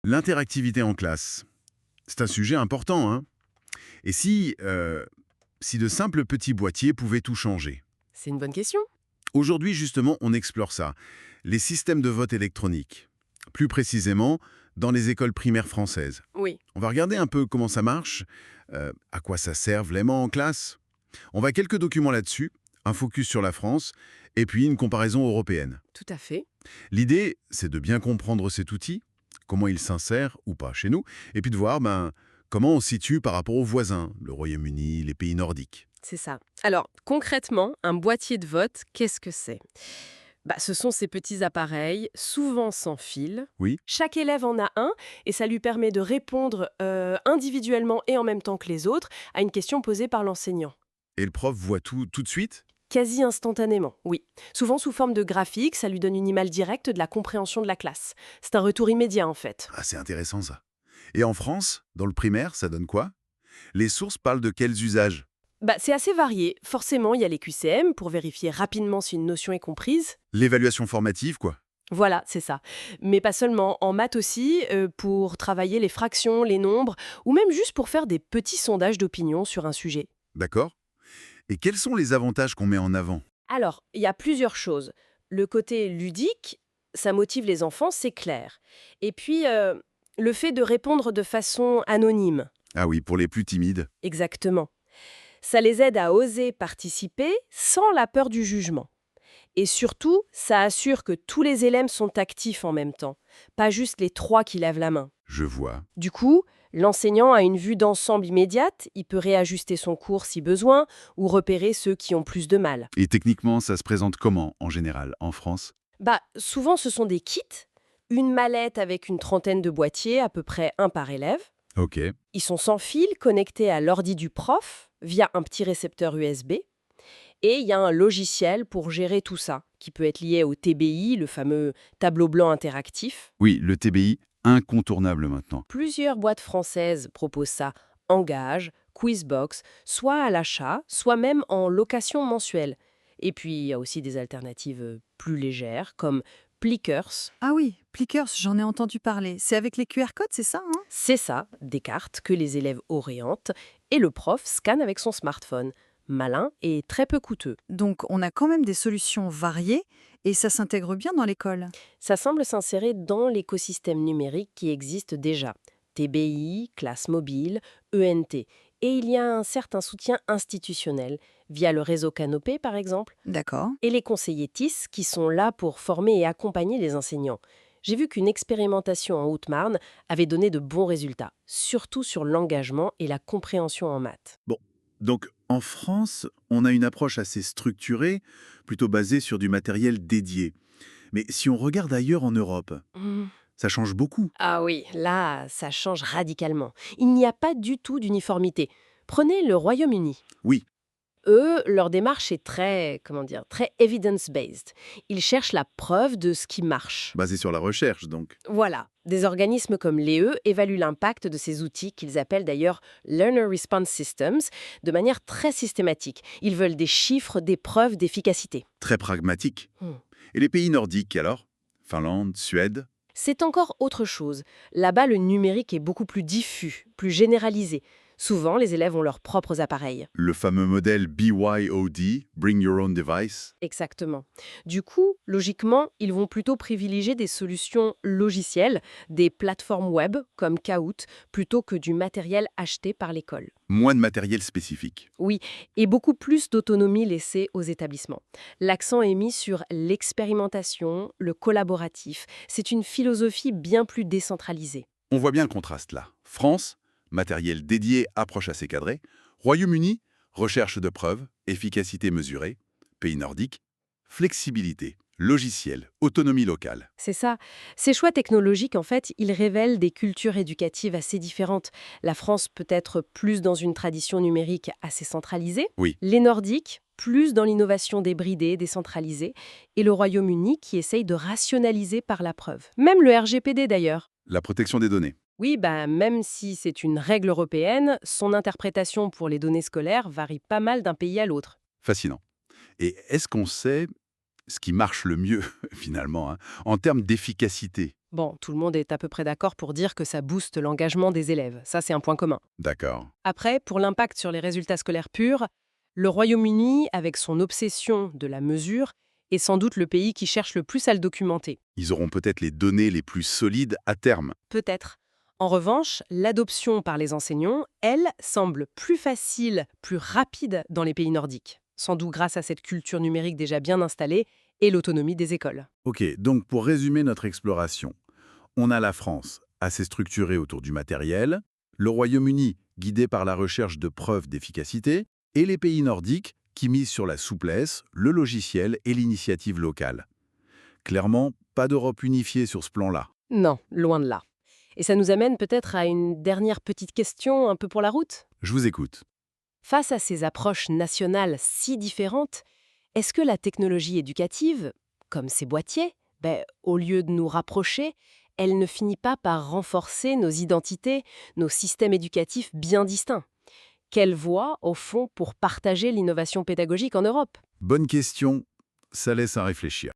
L'interactivité en classe, c'est un sujet important, hein. Et si de simples petits boîtiers pouvaient tout changer? C'est une bonne question. Aujourd'hui, justement, on explore ça. Les systèmes de vote électronique. Plus précisément, dans les écoles primaires françaises. Oui. On va regarder un peu comment ça marche, à quoi ça sert vraiment en classe. On va quelques documents là-dessus, un focus sur la France, et puis une comparaison européenne. Tout à fait. L'idée, c'est de bien comprendre cet outil, comment il s'insère ou pas chez nous, et puis de voir comment on se situe par rapport aux voisins, le Royaume-Uni, les pays nordiques. C'est ça. Alors, concrètement, un boîtier de vote, qu'est-ce que c'est? Ce sont ces petits appareils, souvent sans fil. Oui. Chaque élève en a un et ça lui permet de répondre individuellement et en même temps que les autres à une question posée par l'enseignant. Et le prof voit tout de suite? Quasi instantanément, oui. Souvent sous forme de graphique, ça lui donne une image directe de la compréhension de la classe. C'est un retour immédiat en fait. Ah, c'est intéressant ça. Et en France, dans le primaire, ça donne quoi? Les sources parlent de quels usages? C'est assez varié. Forcément, il y a les QCM pour vérifier rapidement si une notion est comprise. L'évaluation formative, quoi. Voilà, c'est ça. Mais pas seulement, en maths aussi, pour travailler les fractions, les nombres, ou même juste pour faire des petits sondages d'opinion sur un sujet. D'accord. Et quels sont les avantages qu'on met en avant? Alors, il y a plusieurs choses. Le côté ludique, ça motive les enfants, c'est clair. Et puis, le fait de répondre de façon anonyme, Ah oui, pour les plus timides. exactement. Ça les aide à oser participer sans la peur du jugement. Et surtout, ça assure que tous les élèves sont actifs en même temps, pas juste les trois qui lèvent la main. Je vois. Du coup, l'enseignant a une vue d'ensemble immédiate, il peut réajuster son cours si besoin ou repérer ceux qui ont plus de mal. Et techniquement, ça se présente comment, en général, en France? Souvent ce sont des kits, une mallette avec une trentaine de boîtiers, à peu près un par élève. Ok. Ils sont sans fil, connectés à l'ordi du prof via un petit récepteur USB. Et il y a un logiciel pour gérer tout ça, qui peut être lié au TBI, le fameux tableau blanc interactif. Oui, le TBI, incontournable maintenant. Plusieurs boîtes françaises proposent ça en gage, Quizbox, soit à l'achat, soit même en location mensuelle. Et puis, il y a aussi des alternatives plus légères, comme Plickers. Ah oui, Plickers, j'en ai entendu parler. C'est avec les QR codes, c'est ça, hein? C'est ça, des cartes que les élèves orientent et le prof scanne avec son smartphone. Malin et très peu coûteux. Donc on a quand même des solutions variées et ça s'intègre bien dans l'école. Ça semble s'insérer dans l'écosystème numérique qui existe déjà. TBI, classe mobile, ENT. Et il y a un certain soutien institutionnel, via le réseau Canopé par exemple, D'accord. et les conseillers TIS qui sont là pour former et accompagner les enseignants. J'ai vu qu'une expérimentation en Haute-Marne avait donné de bons résultats, surtout sur l'engagement et la compréhension en maths. Bon, donc en France, on a une approche assez structurée, plutôt basée sur du matériel dédié. Mais si on regarde ailleurs en Europe, ça change beaucoup. Ah oui, là, ça change radicalement. Il n'y a pas du tout d'uniformité. Prenez le Royaume-Uni. Oui, Eux, leur démarche est très, comment dire, très evidence-based. Ils cherchent la preuve de ce qui marche. basé sur la recherche, donc. Voilà. Des organismes comme l'EE évaluent l'impact de ces outils qu'ils appellent d'ailleurs Learner Response Systems de manière très systématique. Ils veulent des chiffres, des preuves d'efficacité. Très pragmatique. Hmm. Et les pays nordiques, alors? Finlande, Suède? C'est encore autre chose. Là-bas, le numérique est beaucoup plus diffus, plus généralisé. Souvent, les élèves ont leurs propres appareils. Le fameux modèle BYOD, Bring Your Own Device? Exactement. Du coup, logiquement, ils vont plutôt privilégier des solutions logicielles, des plateformes web comme Kahoot, plutôt que du matériel acheté par l'école. Moins de matériel spécifique. Oui, et beaucoup plus d'autonomie laissée aux établissements. L'accent est mis sur l'expérimentation, le collaboratif. C'est une philosophie bien plus décentralisée. On voit bien le contraste là. France, matériel dédié, approche assez cadrée. Royaume-Uni, recherche de preuves, efficacité mesurée. Pays nordiques, flexibilité, logiciel, autonomie locale. C'est ça. Ces choix technologiques, en fait, ils révèlent des cultures éducatives assez différentes. La France peut être plus dans une tradition numérique assez centralisée. Oui, Les Nordiques, plus dans l'innovation débridée, décentralisée. Et le Royaume-Uni qui essaye de rationaliser par la preuve. Même le RGPD d'ailleurs. la protection des données. Oui, même si c'est une règle européenne, son interprétation pour les données scolaires varie pas mal d'un pays à l'autre. Fascinant. Et est-ce qu'on sait ce qui marche le mieux, finalement, hein, en termes d'efficacité. Bon, tout le monde est à peu près d'accord pour dire que ça booste l'engagement des élèves. Ça, c'est un point commun. D'accord. Après, pour l'impact sur les résultats scolaires purs, le Royaume-Uni, avec son obsession de la mesure, est sans doute le pays qui cherche le plus à le documenter. Ils auront peut-être les données les plus solides à terme. Peut-être. En revanche, l'adoption par les enseignants, elle, semble plus facile, plus rapide dans les pays nordiques, sans doute grâce à cette culture numérique déjà bien installée et l'autonomie des écoles. Ok, donc pour résumer notre exploration, on a la France, assez structurée autour du matériel, le Royaume-Uni, guidé par la recherche de preuves d'efficacité, et les pays nordiques, qui misent sur la souplesse, le logiciel et l'initiative locale. Clairement, pas d'Europe unifiée sur ce plan-là. Non, loin de là. Et ça nous amène peut-être à une dernière petite question un peu pour la route. Je vous écoute. Face à ces approches nationales si différentes, est-ce que la technologie éducative, comme ces boîtiers, au lieu de nous rapprocher, elle ne finit pas par renforcer nos identités, nos systèmes éducatifs bien distincts? Quelle voie, au fond, pour partager l'innovation pédagogique en Europe? Bonne question, ça laisse à réfléchir.